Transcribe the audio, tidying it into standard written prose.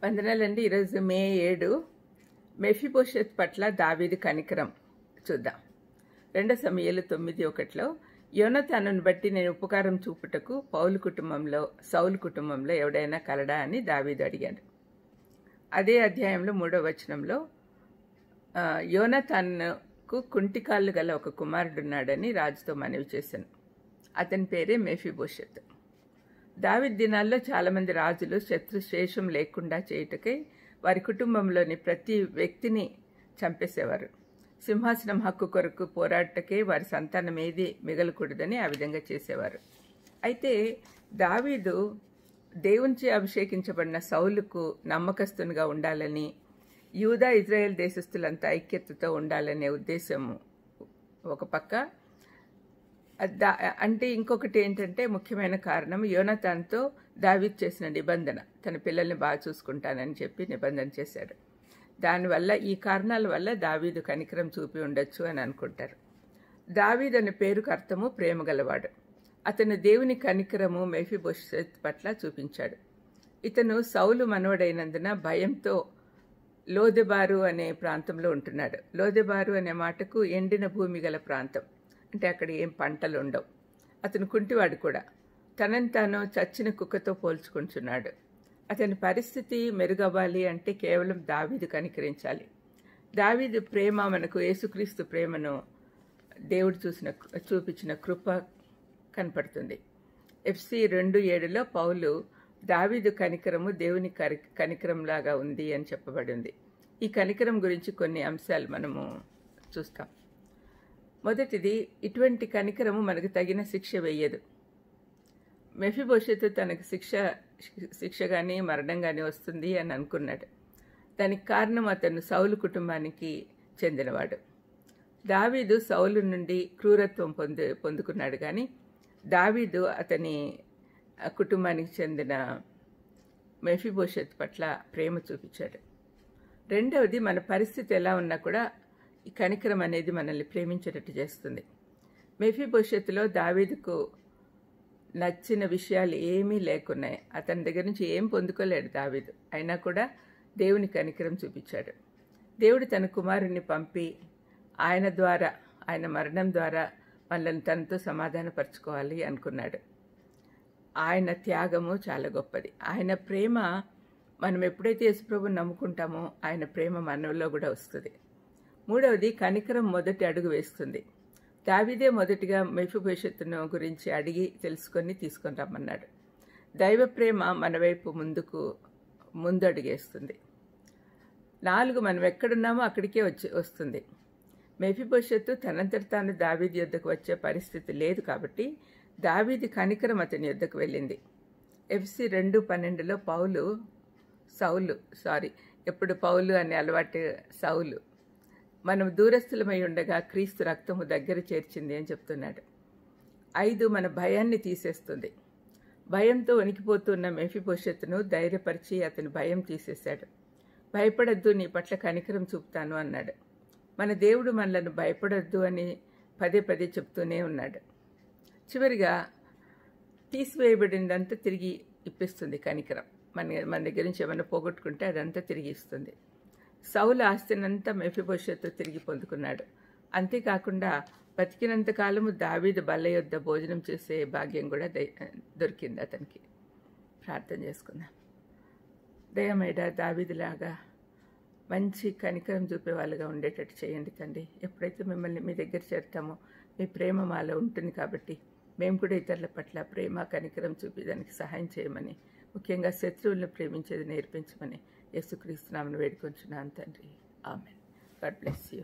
వందనాలండి. ఈరోజు మే 7 మెఫీబోషెత్ పట్ల దావీదు కనికరం చూద్దాం. 2 సమూయేలు 9:1 యోనతానును బట్టి నేను ఉపకారం చూపుటకు సౌలు కుటుంబంలో ఎవడైనా కలడా అని దావీదు అడిగాడు. అదే అధ్యాయంలో 3వ వచనంలో యోనతానుకు కుంటికాళ్ళు గల ఒక కుమారుడున్నాడని రాజుతో మనవి చేశాను. అతని పేరే మెఫీబోషెత్. దావీదు దినాల్లో చాలామంది రాజులు శత్రుశేషం లేకుండా చేయుటకై వారి కుటుంబంలోని ప్రతి వ్యక్తిని చంపేసేవారు. సింహాసనం హక్కు కొరకు పోరాటకే వారి సంతానం ఏది మిగలకూడదని ఆ విధంగా చేసేవారు. అయితే దావీదు దేవునిచే అభిషేకించబడిన సౌలుకు నమ్మకస్తునిగా ఉండాలని, యూదా ఇజ్రాయెల్ దేశస్థులంతా ఐక్యతతో ఉండాలనే ఉద్దేశము ఒక పక్క. అంటే ఇంకొకటి ఏంటంటే ముఖ్యమైన కారణం యోనతాన్తో దావీదు చేసిన నిబంధన, తన పిల్లల్ని బాగా చూసుకుంటానని చెప్పి నిబంధన చేశాడు. దానివల్ల ఈ కారణాల వల్ల దావీదు కనికరం చూపి ఉండొచ్చు అని అనుకుంటారు. దావీదు అనే పేరుకు అర్థము ప్రేమ గలవాడు. అతను దేవుని కనికరము మెఫీబోషెత్ పట్ల చూపించాడు. ఇతను సౌలు మనవడైనందున భయంతో లోదెబారు అనే ప్రాంతంలో ఉంటున్నాడు. లోదెబారు అనే మాటకు ఎండిన భూమి గల ప్రాంతం, అంటే అక్కడ ఏం పంటలు ఉండవు. అతను కుంటివాడు కూడా. తనని తాను చచ్చిన కుక్కతో పోల్చుకుంటున్నాడు. అతని పరిస్థితి మెరుగవ్వాలి అంటే కేవలం దావీదు కనికరించాలి. దావీదు ప్రేమ మనకు యేసుక్రీస్తు ప్రేమను దేవుడు చూపించిన కృప కనపడుతుంది. FC 2:7 పౌలు దావీదు కనికరము దేవుని కనికరంలాగా ఉంది అని చెప్పబడింది. ఈ కనికరం గురించి కొన్ని అంశాలు మనము చూస్తాం. మొదటిది, ఇటువంటి కనికరము మనకు తగిన శిక్ష వేయదు. మెఫీబోషెత్ తనకు శిక్ష కానీ మరణం కానీ వస్తుంది అని అనుకున్నాడు. దానికి కారణం అతను సౌలు కుటుంబానికి చెందినవాడు. దావీదు సౌలు నుండి క్రూరత్వం పొందుకున్నాడు, కానీ దావీదు అతని కుటుంబానికి చెందిన మెఫీబోషెత్ పట్ల ప్రేమ చూపించాడు. రెండవది, మన పరిస్థితి ఎలా ఉన్నా కూడా ఈ కనికరం అనేది మనల్ని ప్రేమించేటట్టు చేస్తుంది. మెఫీబోషెత్లో దావీదుకు నచ్చిన విషయాలు ఏమీ లేకున్నాయి. అతని దగ్గర నుంచి ఏం పొందుకోలేడు దావీదు. అయినా కూడా దేవుని కనికరం చూపించాడు. దేవుడు తన కుమారుణ్ణి పంపి ఆయన మరణం ద్వారా మనల్ని తనతో సమాధానపరచుకోవాలి అనుకున్నాడు. ఆయన త్యాగము చాలా గొప్పది. ఆయన ప్రేమ, మనం ఎప్పుడైతే యేసుప్రభుని నమ్ముకుంటామో ఆయన ప్రేమ మనలో కూడా వస్తుంది. మూడవది, కనికరం మొదటి అడుగు వేస్తుంది. దావీదే మొదటిగా మెఫీబోషెత్ను గురించి అడిగి తెలుసుకొని తీసుకొని రమ్మన్నాడు. దైవ ప్రేమ మన వైపు ముందు అడుగేస్తుంది. 4, మనం ఎక్కడున్నామో అక్కడికే వస్తుంది. మెఫీబోషెత్ తనంతట తాను దావీదు యొద్దకు వచ్చే పరిస్థితి లేదు కాబట్టి దావీదు కనికరం అతని యొద్దకు వెళ్ళింది. FC 2:12 ఎప్పుడు పౌలు అనే అలవాటు సౌలు, మనం దూరస్థులమై ఉండగా క్రీస్తు రక్తము దగ్గర చేర్చింది అని చెప్తున్నాడు. 5, మన భయాన్ని తీసేస్తుంది. భయంతో వణికిపోతున్న మెఫీబోషెత్ను ధైర్యపరిచి అతని భయం తీసేశాడు. భయపడద్దు, నీ పట్ల కనికరం చూపుతాను అన్నాడు. మన దేవుడు మనలను భయపడొద్దు అని పదే చెప్తూనే ఉన్నాడు. చివరిగా, తీసివేయబడిందంతా తిరిగి ఇప్పిస్తుంది కనికరం. మన దగ్గర నుంచి ఏమైనా పోగొట్టుకుంటే అదంతా తిరిగి ఇస్తుంది. సౌలు ఆస్తినంతా మెఫీబోషెత్ తిరిగి పొందుకున్నాడు. అంతేకాకుండా బతికినంత కాలము దావీదు బల్ల యొద్ద భోజనం చేసే భాగ్యం కూడా దొరికింది అతనికి. ప్రార్థన చేసుకుందాం. దయమేడ దావీదులాగా మంచి కనికరం చూపే వాళ్ళుగా ఉండేటట్టు చేయండి తండ్రి. ఎప్పుడైతే మిమ్మల్ని మీ దగ్గర చేరుతామో మీ ప్రేమ మాలో ఉంటుంది కాబట్టి మేము కూడా ఇతరుల పట్ల ప్రేమ కనికరం చూపి దానికి సహాయం చేయమని, ముఖ్యంగా శత్రువులను ప్రేమించేది నేర్పించమని యేసుక్రీస్తు నామమున వేడుకొంచున్నాను తండ్రి. ఆమేన్. God bless you.